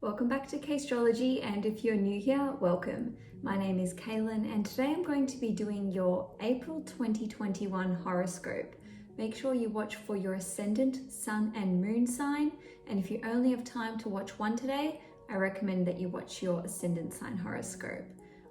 Welcome back to CAISTROLOGY, and if you're new here, welcome. My name is Cailin, and today I'm going to be doing your April 2021 horoscope. Make sure you watch for your ascendant, sun and moon sign, and if you only have time to watch one today, I recommend that you watch your ascendant sign horoscope.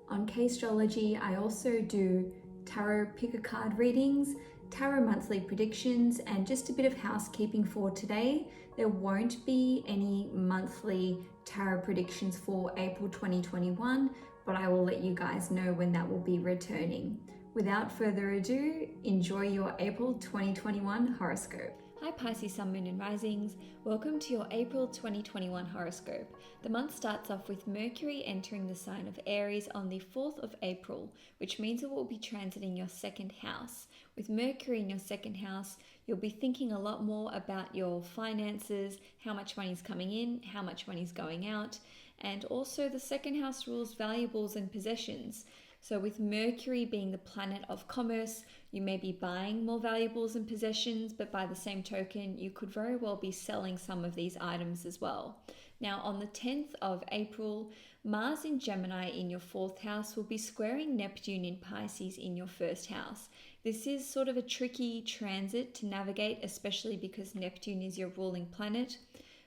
On CAISTROLOGY, I also do tarot pick-a-card readings, tarot monthly predictions, and just a bit of housekeeping for today. There won't be any monthly tarot predictions for April 2021, but I will let you guys know when that will be returning. Without further ado, enjoy your April 2021 horoscope. Hi Pisces Sun, Moon and Risings. Welcome to your April 2021 horoscope. The month starts off with Mercury entering the sign of Aries on the 4th of April, which means it will be transiting your second house. With Mercury in your second house, you'll be thinking a lot more about your finances, how much money is coming in, how much money is going out, and also the second house rules valuables and possessions. So with Mercury being the planet of commerce, you may be buying more valuables and possessions, but by the same token, you could very well be selling some of these items as well. Now on the 10th of April, Mars in Gemini in your 4th house will be squaring Neptune in Pisces in your 1st house. This is sort of a tricky transit to navigate, especially because Neptune is your ruling planet.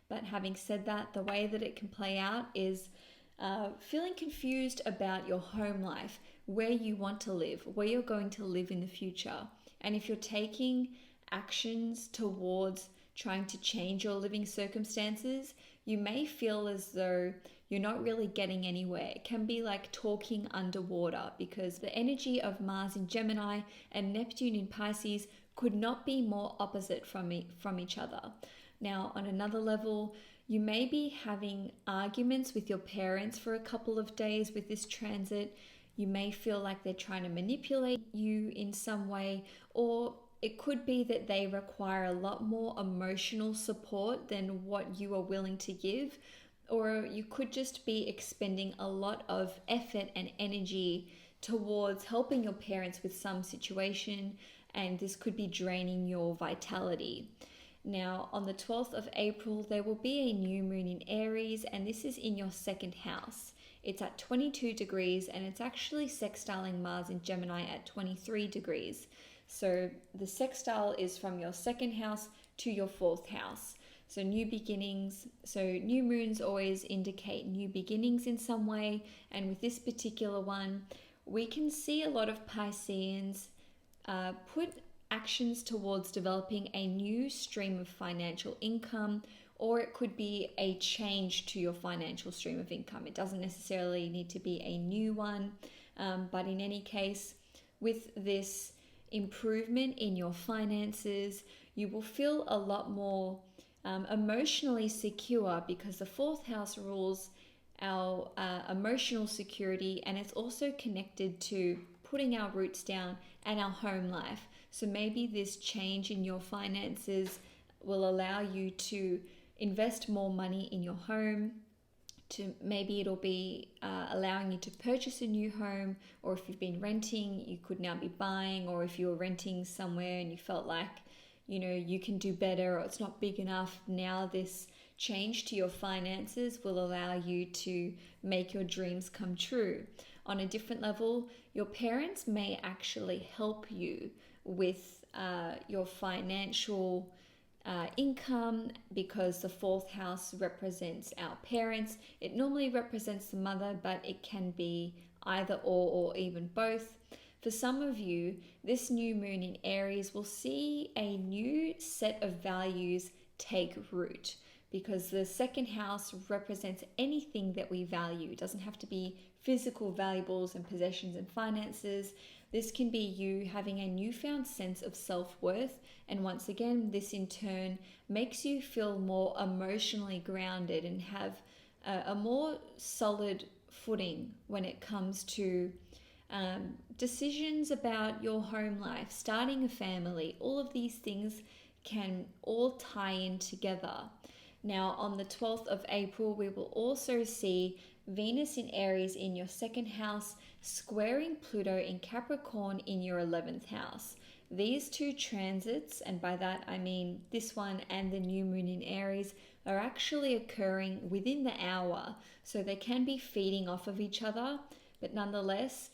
But having said that, the way that it can play out is feeling confused about your home life, where you want to live, where you're going to live in the future. And if you're taking actions towards trying to change your living circumstances, you may feel as though you're not really getting anywhere. It can be like talking underwater because the energy of Mars in Gemini and Neptune in Pisces could not be more opposite from each other. Now, on another level, you may be having arguments with your parents for a couple of days with this transit. You may feel like they're trying to manipulate you in some way, or it could be that they require a lot more emotional support than what you are willing to give, or you could just be expending a lot of effort and energy towards helping your parents with some situation, and this could be draining your vitality. Now, on the 12th of April, there will be a new moon in Aries, and this is in your 2nd house. It's at 22 degrees, and it's actually sextiling Mars in Gemini at 23 degrees. So the sextile is from your 2nd house to your 4th house. So new beginnings. So new moons always indicate new beginnings in some way, and with this particular one, we can see a lot of Pisceans put actions towards developing a new stream of financial income, or it could be a change to your financial stream of income. It doesn't necessarily need to be a new one, but in any case, with this improvement in your finances, you will feel a lot more emotionally secure because the 4th house rules our emotional security, and it's also connected to putting our roots down and our home life. So maybe this change in your finances will allow you to invest more money in your home. Maybe it'll be allowing you to purchase a new home, or if you've been renting, you could now be buying, or if you were renting somewhere and you felt like, you can do better or it's not big enough, now this change to your finances will allow you to make your dreams come true. On a different level, your parents may actually help you with your financial income because the 4th house represents our parents. It normally represents the mother, but it can be either or even both. For some of you, this new moon in Aries will see a new set of values take root, because the 2nd house represents anything that we value. It doesn't have to be physical valuables and possessions and finances. This can be you having a newfound sense of self-worth, and once again, this in turn makes you feel more emotionally grounded and have a more solid footing when it comes to decisions about your home life, starting a family. All of these things can all tie in together. Now, on the 12th of April, we will also see Venus in Aries in your 2nd house, squaring Pluto in Capricorn in your 11th house. These two transits, and by that I mean this one and the new moon in Aries, are actually occurring within the hour. So they can be feeding off of each other, but nonetheless,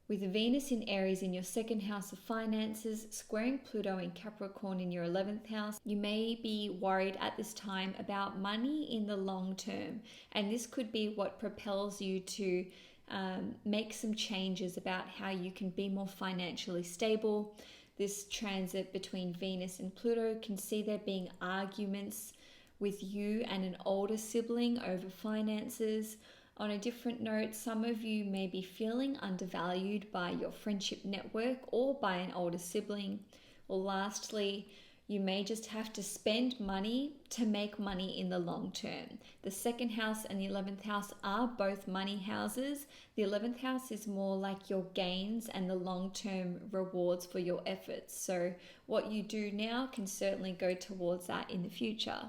with Venus in Aries in your second house of finances, squaring Pluto in Capricorn in your 11th house, you may be worried at this time about money in the long term. And this could be what propels you to make some changes about how you can be more financially stable. This transit between Venus and Pluto can see there being arguments with you and an older sibling over finances. On a different note, some of you may be feeling undervalued by your friendship network or by an older sibling. Or lastly, you may just have to spend money to make money in the long term. The second house and the 11th house are both money houses. The 11th house is more like your gains and the long-term rewards for your efforts. So what you do now can certainly go towards that in the future.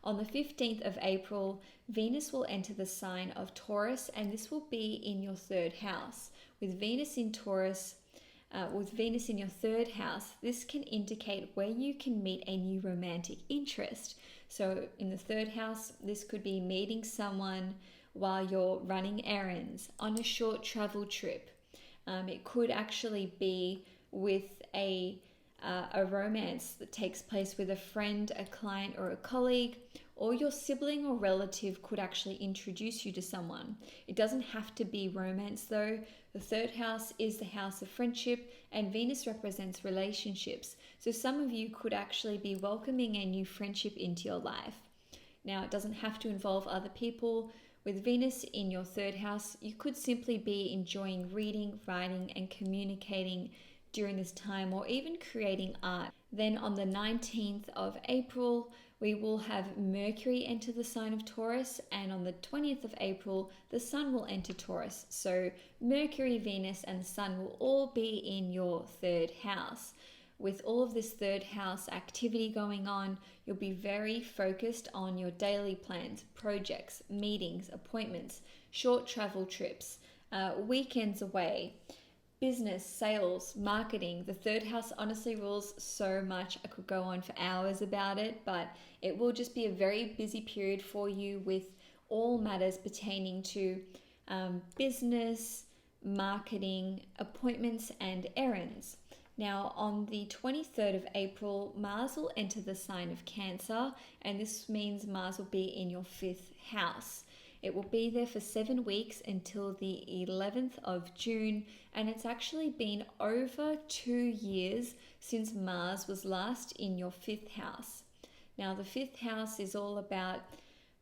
On the 15th of April, Venus will enter the sign of Taurus, and this will be in your third house. With Venus in Taurus, with Venus in your third house, this can indicate where you can meet a new romantic interest. So in the third house, this could be meeting someone while you're running errands, on a short travel trip. It could actually be with a romance that takes place with a friend, a client, or a colleague, or your sibling or relative could actually introduce you to someone. It doesn't have to be romance though. The third house is the house of friendship, and Venus represents relationships. So some of you could actually be welcoming a new friendship into your life. Now, it doesn't have to involve other people. With Venus in your third house, you could simply be enjoying reading, writing, and communicating during this time, or even creating art. Then on the 19th of April, we will have Mercury enter the sign of Taurus, and on the 20th of April, the Sun will enter Taurus. So Mercury, Venus, and the Sun will all be in your third house. With all of this third house activity going on, you'll be very focused on your daily plans, projects, meetings, appointments, short travel trips, weekends away, business, sales, marketing. The third house honestly rules so much. I could go on for hours about it, but it will just be a very busy period for you with all matters pertaining to business, marketing, appointments, and errands. Now, on the 23rd of April, Mars will enter the sign of Cancer, and this means Mars will be in your fifth house. It will be there for 7 weeks until the 11th of June, and it's actually been over 2 years since Mars was last in your fifth house. Now, the fifth house is all about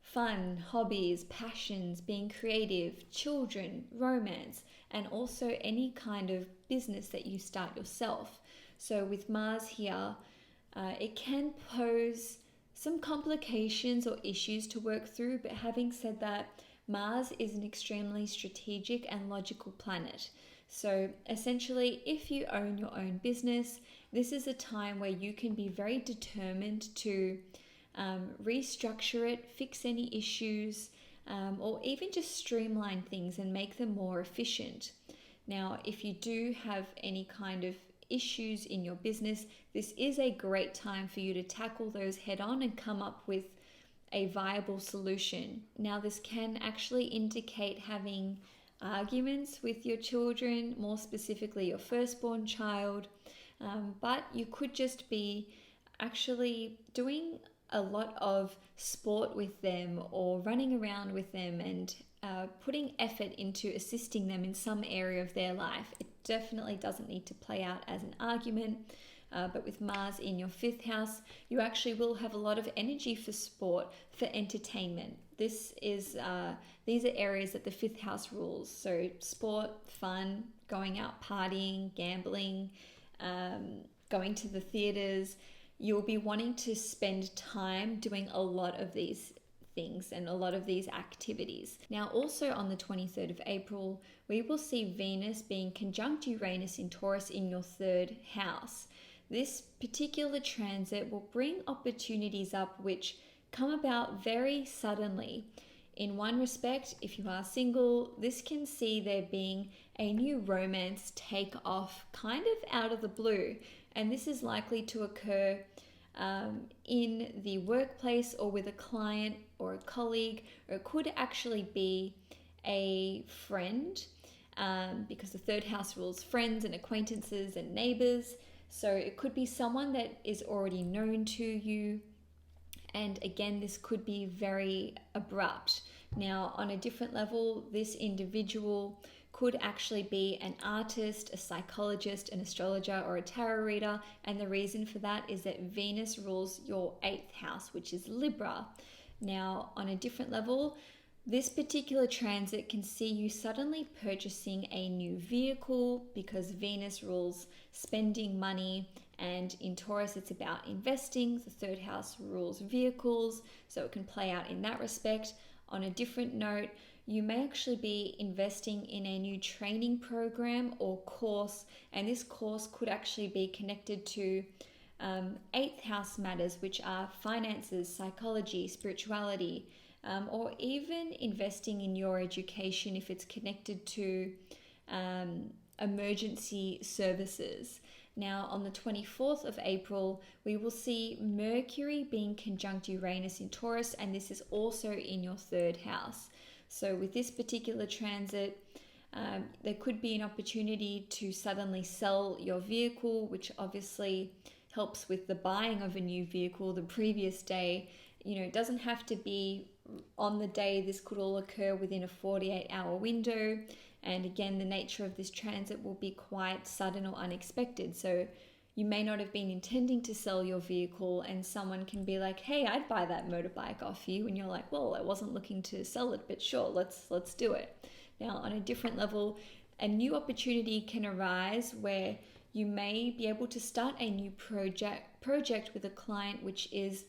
fun, hobbies, passions, being creative, children, romance, and also any kind of business that you start yourself. So with Mars here, it can pose some complications or issues to work through, but having said that, Mars is an extremely strategic and logical planet. So essentially, if you own your own business, this is a time where you can be very determined to restructure it, fix any issues, or even just streamline things and make them more efficient. Now, if you do have any kind of issues in your business, this is a great time for you to tackle those head on and come up with a viable solution. Now, this can actually indicate having arguments with your children, more specifically your firstborn child, but you could just be actually doing a lot of sport with them or running around with them and putting effort into assisting them in some area of their life. It definitely doesn't need to play out as an argument, but with Mars in your fifth house, you actually will have a lot of energy for sport, for entertainment. These are areas that the fifth house rules. So sport, fun, going out partying, gambling, going to the theaters. You'll be wanting to spend time doing a lot of these things and a lot of these activities. Now, also on the 23rd of April, we will see Venus being conjunct Uranus in Taurus in your third house. This particular transit will bring opportunities up which come about very suddenly. In one respect, if you are single, this can see there being a new romance take off kind of out of the blue, and this is likely to occur in the workplace or with a client or a colleague, or it could actually be a friend, because the third house rules friends and acquaintances and neighbors. So it could be someone that is already known to you. And again, this could be very abrupt. Now, on a different level, this individual could actually be an artist, a psychologist, an astrologer, or a tarot reader. And the reason for that is that Venus rules your 8th house, which is Libra. Now, on a different level, this particular transit can see you suddenly purchasing a new vehicle, because Venus rules spending money, and in Taurus it's about investing. The third house rules vehicles, so it can play out in that respect. On a different note, you may actually be investing in a new training program or course, and this course could actually be connected to 8th house matters, which are finances, psychology, spirituality, or even investing in your education if it's connected to emergency services. Now, on the 24th of April, we will see Mercury being conjunct Uranus in Taurus, and this is also in your 3rd house. So with this particular transit, there could be an opportunity to suddenly sell your vehicle, which obviously helps with the buying of a new vehicle the previous day. It doesn't have to be on the day. This could all occur within a 48-hour window. And again, the nature of this transit will be quite sudden or unexpected. So you may not have been intending to sell your vehicle, and someone can be like, hey, I'd buy that motorbike off you. And you're like, well, I wasn't looking to sell it, but sure, let's do it. Now, on a different level, a new opportunity can arise where you may be able to start a new project with a client which is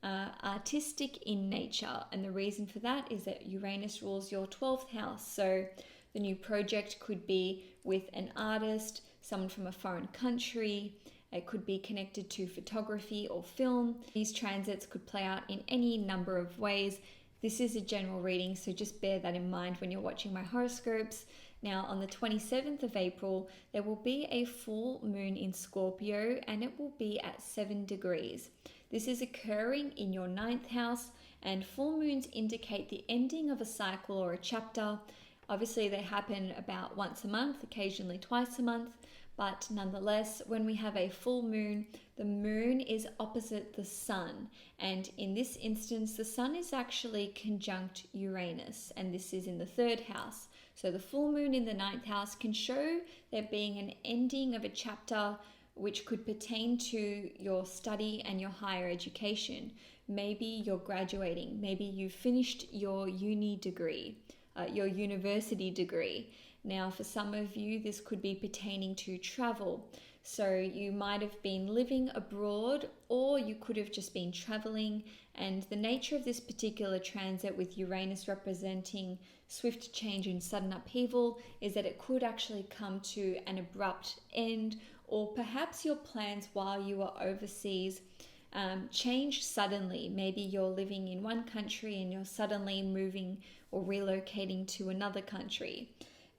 artistic in nature. And the reason for that is that Uranus rules your 12th house. So the new project could be with an artist, someone from a foreign country. It could be connected to photography or film. These transits could play out in any number of ways. This is a general reading, so just bear that in mind when you're watching my horoscopes. Now, on the 27th of April, there will be a full moon in Scorpio, and it will be at 7 degrees. This is occurring in your 9th house, and full moons indicate the ending of a cycle or a chapter. Obviously, they happen about once a month, occasionally twice a month, but nonetheless, when we have a full moon, the moon is opposite the sun. And in this instance, the sun is actually conjunct Uranus, and this is in the 3rd house. So the full moon in the 9th house can show there being an ending of a chapter which could pertain to your study and your higher education. Maybe you're graduating, maybe you've finished your uni degree, your university degree. Now, for some of you, this could be pertaining to travel. So you might have been living abroad, or you could have just been traveling. And the nature of this particular transit, with Uranus representing swift change and sudden upheaval, is that it could actually come to an abrupt end, or perhaps your plans while you are overseas change suddenly. Maybe you're living in one country and you're suddenly moving or relocating to another country.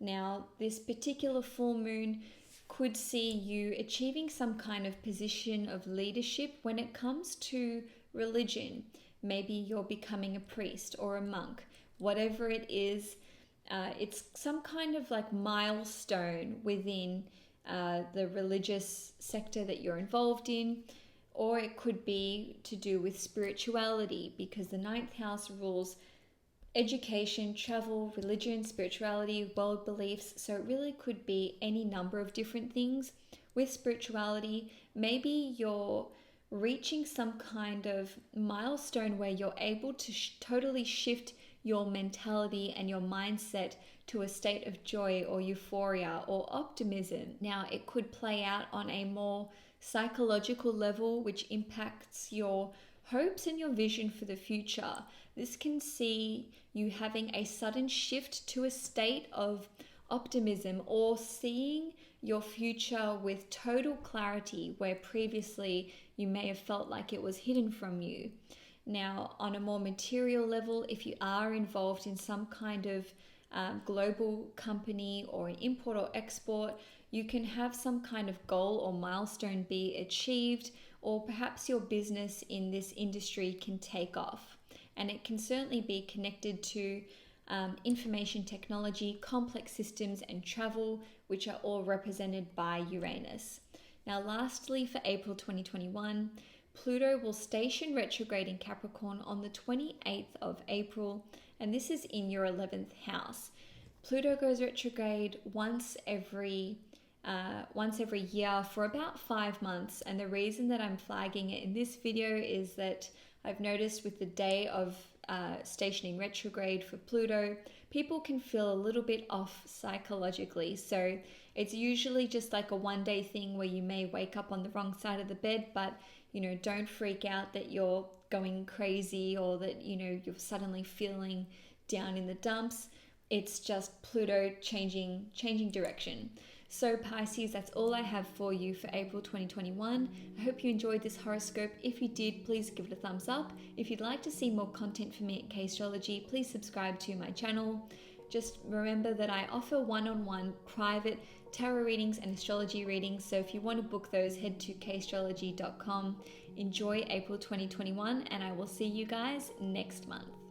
Now, this particular full moon could see you achieving some kind of position of leadership when it comes to religion. Maybe you're becoming a priest or a monk. Whatever it is, it's some kind of like milestone within the religious sector that you're involved in. Or it could be to do with spirituality, because the 9th house rules education, travel, religion, spirituality, world beliefs. So it really could be any number of different things. With spirituality, maybe you're reaching some kind of milestone where you're able to totally shift your mentality and your mindset to a state of joy or euphoria or optimism. Now, it could play out on a more psychological level, which impacts your hopes and your vision for the future. This can see you having a sudden shift to a state of optimism, or seeing your future with total clarity where previously you may have felt like it was hidden from you. Now, on a more material level, if you are involved in some kind of global company or an import or export, you can have some kind of goal or milestone be achieved, or perhaps your business in this industry can take off. And it can certainly be connected to information technology, complex systems, and travel, which are all represented by Uranus. Now, lastly, for April 2021, Pluto will station retrograde in Capricorn on the 28th of April, and this is in your 11th house. Pluto goes retrograde once every year for about 5 months, and the reason that I'm flagging it in this video is that I've noticed with the day of stationing retrograde for Pluto, people can feel a little bit off psychologically. So it's usually just like a one-day thing where you may wake up on the wrong side of the bed, but don't freak out that you're going crazy or that you're suddenly feeling down in the dumps. It's just Pluto changing direction. So Pisces, that's all I have for you for April 2021. I hope you enjoyed this horoscope. If you did, please give it a thumbs up. If you'd like to see more content from me at CAISTROLOGY, please subscribe to my channel. Just remember that I offer one-on-one private tarot readings and astrology readings. So if you want to book those, head to CAISTROLOGY.com. Enjoy April 2021, and I will see you guys next month.